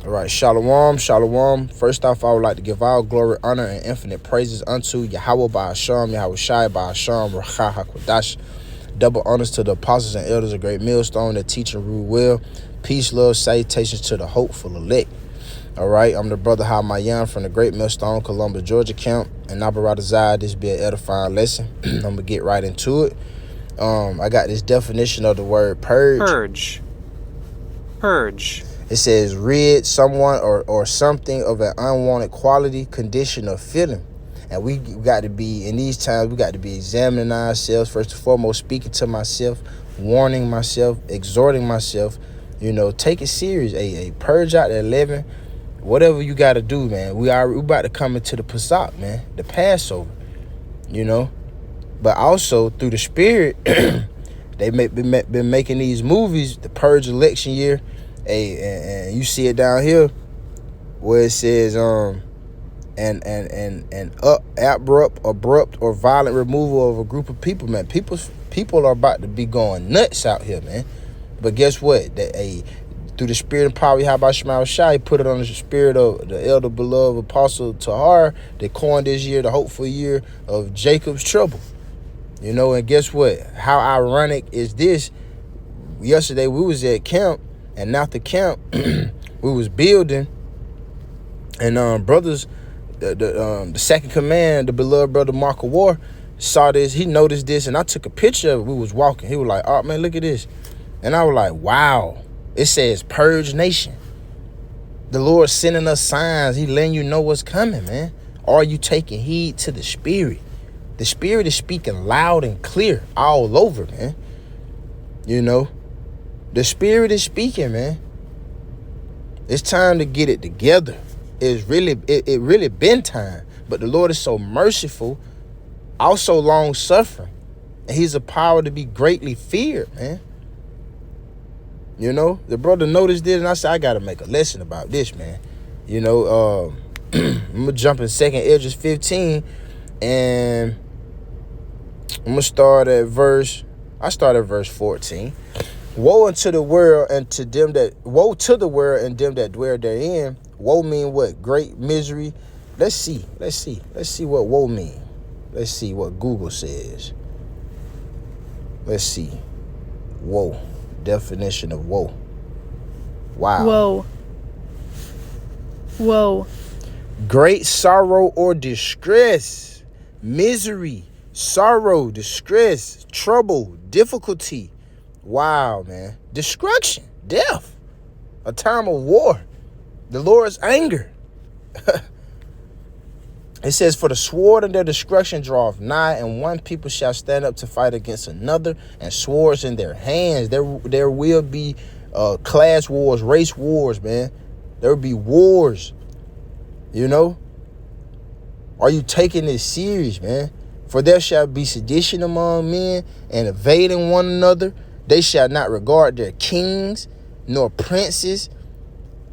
All right, shalom, shalom. First off, I would like to give all glory, honor, and infinite praises unto Yahweh Ba'asham, Yahweh Shai Ba'asham, Rachah HaKodash. Double honors to the apostles and elders of Great Millstone that teach and rule well. Peace, love, salutations to the hopeful elect. All right, I'm the brother Hamayan from the Great Millstone, Columbus, Georgia camp. And Nabaradazai, this be an edifying lesson. I'm going to get right into it. I got this definition of the word purge. Purge. It says rid someone or something of an unwanted quality, condition, or feeling. And we got to be, in these times, we got to be examining ourselves, first and foremost, speaking to myself, warning myself, exhorting myself, take it serious. A purge out that living, whatever you got to do, man. We about to come into the Pesach, man, the Passover, But also, through the Spirit, they been making these movies, the Purge election year. And you see it down here where it says abrupt or violent removal of a group of people, man. People are about to be going nuts out here, man. But guess what? Through the spirit and power of Yahweh Shema Shai, put it on the spirit of the elder beloved apostle Tahar. They coined this year the hopeful year of Jacob's trouble. And guess what? How ironic is this? Yesterday we was at camp. And after camp, we was building, and brothers, the second command, the beloved brother Marco War, saw this. He noticed this, and I took a picture of it. We was walking. He was like, "Oh man, look at this," and I was like, "Wow!" It says "Purge Nation." The Lord sending us signs. He letting you know what's coming, man. Are you taking heed to the Spirit? The Spirit is speaking loud and clear all over, man. The Spirit is speaking, man. It's time to get it together. It really been time. But the Lord is so merciful, also long-suffering. And he's a power to be greatly feared, man. The brother noticed this, and I said, I got to make a lesson about this, man. I'm going to jump in 2nd Esdras 15, and I'm going to start at verse 14. Woe to the world and them that dwell therein. Woe mean what? Great misery. Let's see what woe mean. Let's see what Google says. Let's see. Woe. Definition of woe. Wow. Woe. Great sorrow or distress. Misery. Sorrow, distress, trouble, difficulty. Wow, man. Destruction, death, a time of war, the Lord's anger. It says, for the sword of their destruction draweth nigh, and one people shall stand up to fight against another, and swords in their hands. There will be class wars, race wars, man. There will be wars, Are you taking this serious, man? For there shall be sedition among men, and evading one another. They shall not regard their kings nor princes,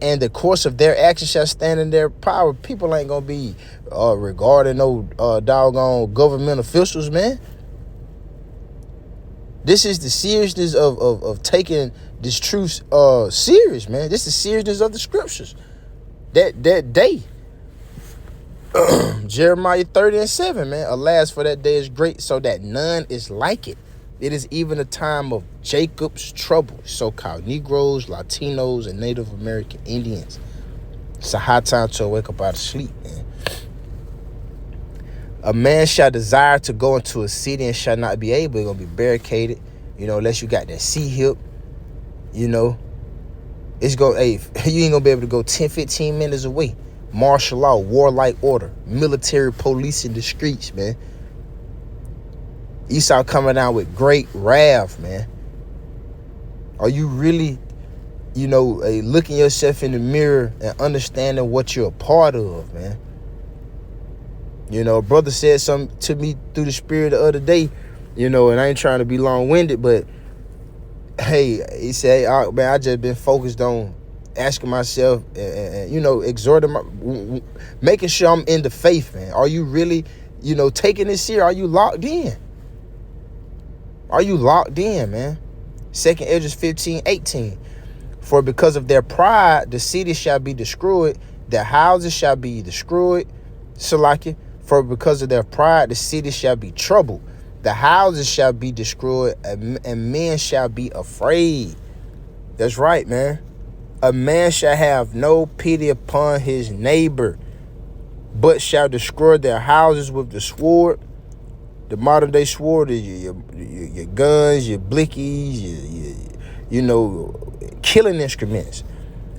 and the course of their actions shall stand in their power. People ain't gonna be regarding no doggone government officials, man. This is the seriousness of taking this truth serious, man. This is the seriousness of the scriptures. That day. Jeremiah 30:7, man. Alas, for that day is great, so that none is like it. It is even a time of Jacob's trouble, so-called Negroes, Latinos, and Native American Indians. It's a high time to wake up out of sleep, man. A man shall desire to go into a city and shall not be able. It's going to be barricaded, unless you got that C-hip, It's going, you ain't going to be able to go 10, 15 minutes away. Martial law, warlike order, military police in the streets, man. Esau coming out with great wrath, man. Are you really, looking yourself in the mirror and understanding what you're a part of, man? A brother said something to me through the Spirit the other day, and I ain't trying to be long-winded, but hey, he said, I just been focused on asking myself and exhorting, making sure I'm in the faith, man. Are you really, taking this serious? Are you locked in? Are you locked in, man? 2nd Esdras 15:18. For because of their pride, the city shall be destroyed, their houses shall be destroyed. Salakia. For because of their pride, the city shall be troubled, the houses shall be destroyed, and men shall be afraid. That's right, man. A man shall have no pity upon his neighbor, but shall destroy their houses with the sword. The modern day sword is your guns, your blickies, killing instruments,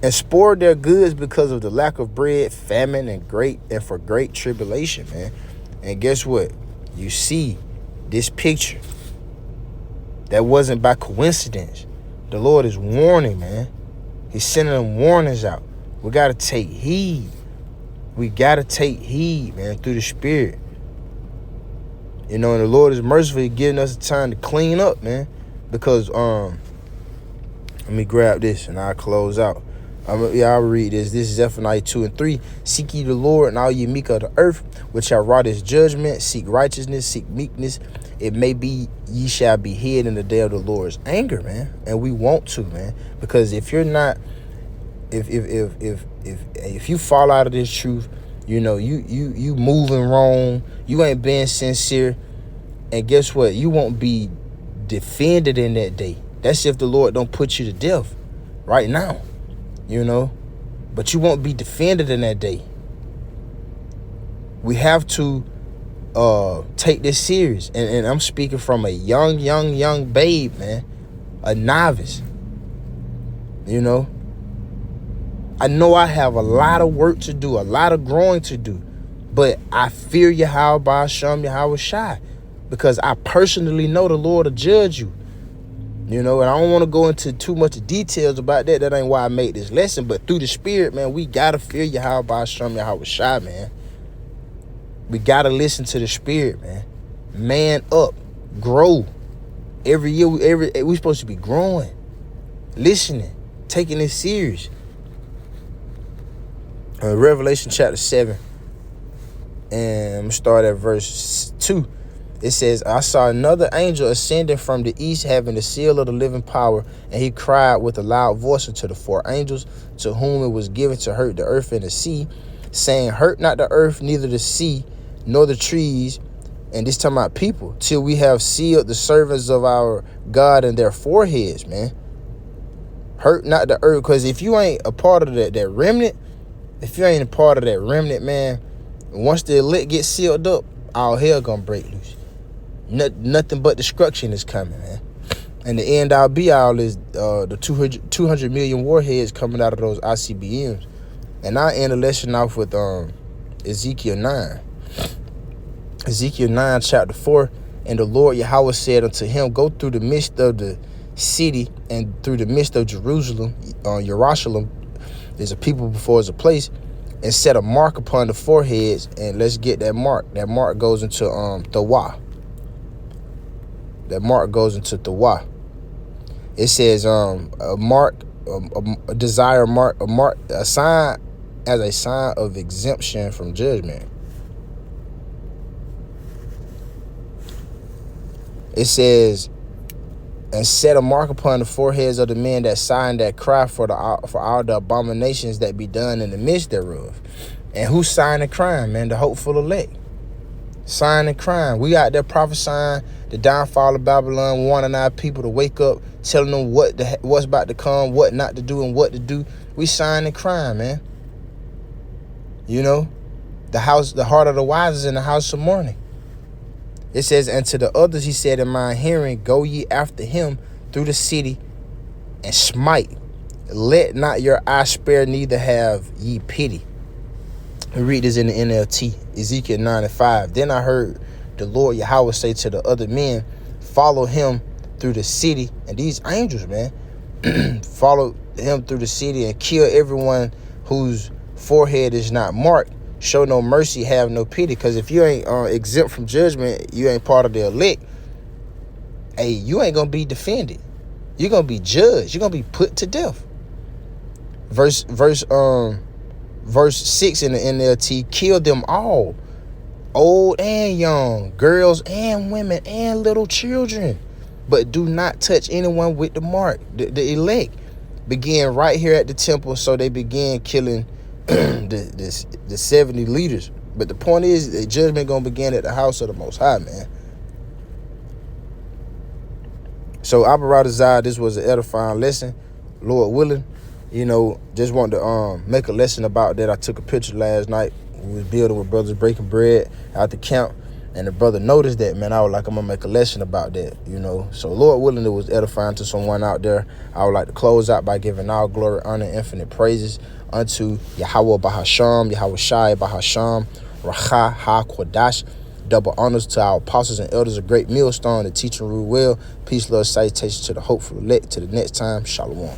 and spoil their goods because of the lack of bread, famine, and for great tribulation, man. And guess what? You see this picture. That wasn't by coincidence. The Lord is warning, man. He's sending them warnings out. We got to take heed. We got to take heed, man, through the Spirit. And the Lord is mercifully giving us the time to clean up, man. Because, let me grab this and I'll close out. I'll read this. This is Zephaniah 2 and 3. Seek ye the Lord, and all ye meek of the earth, which shall wrought his judgment. Seek righteousness, seek meekness. It may be ye shall be hid in the day of the Lord's anger, man. And we want to, man. Because if you're not, if you fall out of this truth, you moving wrong, you ain't being sincere, and guess what? You won't be defended in that day. That's if the Lord don't put you to death right now, but you won't be defended in that day. We have to take this serious, and I'm speaking from a young babe, man, a novice. I know I have a lot of work to do, a lot of growing to do, but I fear Yahweh Hashem Yahweh Shai, because I personally know the Lord will judge you. And I don't want to go into too much details about that. That ain't why I made this lesson. But through the Spirit, man, we got to fear Yahweh Hashem Yahweh Shai, man. We got to listen to the Spirit, man. Man up. Grow. Every year, we supposed to be growing. Listening. Taking it serious. Revelation chapter 7. And I'm going to start at verse 2. It says, I saw another angel ascending from the east, having the seal of the living power, and he cried with a loud voice unto the four angels, to whom it was given to hurt the earth and the sea, saying, hurt not the earth, neither the sea, nor the trees, and this time about people, till we have sealed the servants of our God in their foreheads, man. Hurt not the earth, because if you ain't a part of that remnant, man, once the elect get sealed up, all hell gonna break loose. Nothing but destruction is coming, man. And the end all be all is the 200 million warheads coming out of those ICBMs. And I end the lesson off with Ezekiel 9. Ezekiel 9 chapter 4. And the Lord Yahweh said unto him, go through the midst of the city and through the midst of Jerusalem. There's a people before there's a place. And set a mark upon the foreheads, and let's get that mark. That mark goes into Thawah. That mark goes into Thawah. It says a mark, a desire mark, a sign as a sign of exemption from judgment. It says, and set a mark upon the foreheads of the men that sign that cry for all the abominations that be done in the midst thereof. And who signed the crime, man? The hopeful elect. Sign the crime. We out there prophesying the downfall of Babylon, warning our people to wake up, telling them what's about to come, what not to do, and what to do. We sign the crime, man. The heart of the wise is in the house of mourning. It says, and to the others he said in my hearing, go ye after him through the city and smite. Let not your eye spare, neither have ye pity. We read this in the NLT, Ezekiel 9 and 5. Then I heard the Lord Yahweh say to the other men, follow him through the city. And these angels, man, follow him through the city and kill everyone whose forehead is not marked. Show no mercy, have no pity. Because if you ain't exempt from judgment, you ain't part of the elect, hey, you ain't going to be defended. You're going to be judged. You're going to be put to death. Verse 6 in the NLT, kill them all, old and young, girls and women and little children. But do not touch anyone with the mark, the elect. began right here at the temple, so they began killing the 70 leaders. But the point is, the judgment gonna begin at the house of the Most High, man. So Abaradazai, this was an edifying lesson, Lord willing. Just wanted to make a lesson about that. I took a picture last night. We was building with brothers breaking bread out the camp, and the brother noticed that, man. I was like, I'm gonna make a lesson about that, So Lord willing, it was edifying to someone out there. I would like to close out by giving all glory, honor, and infinite praises unto Yahweh Bahasham, Yahweh Shai Bahasham, Racha HaKodash. Double honors to our apostles and elders, a great millstone, the teaching rule well. Peace, love, salutation to the hopeful elect. To the next time, Shalom.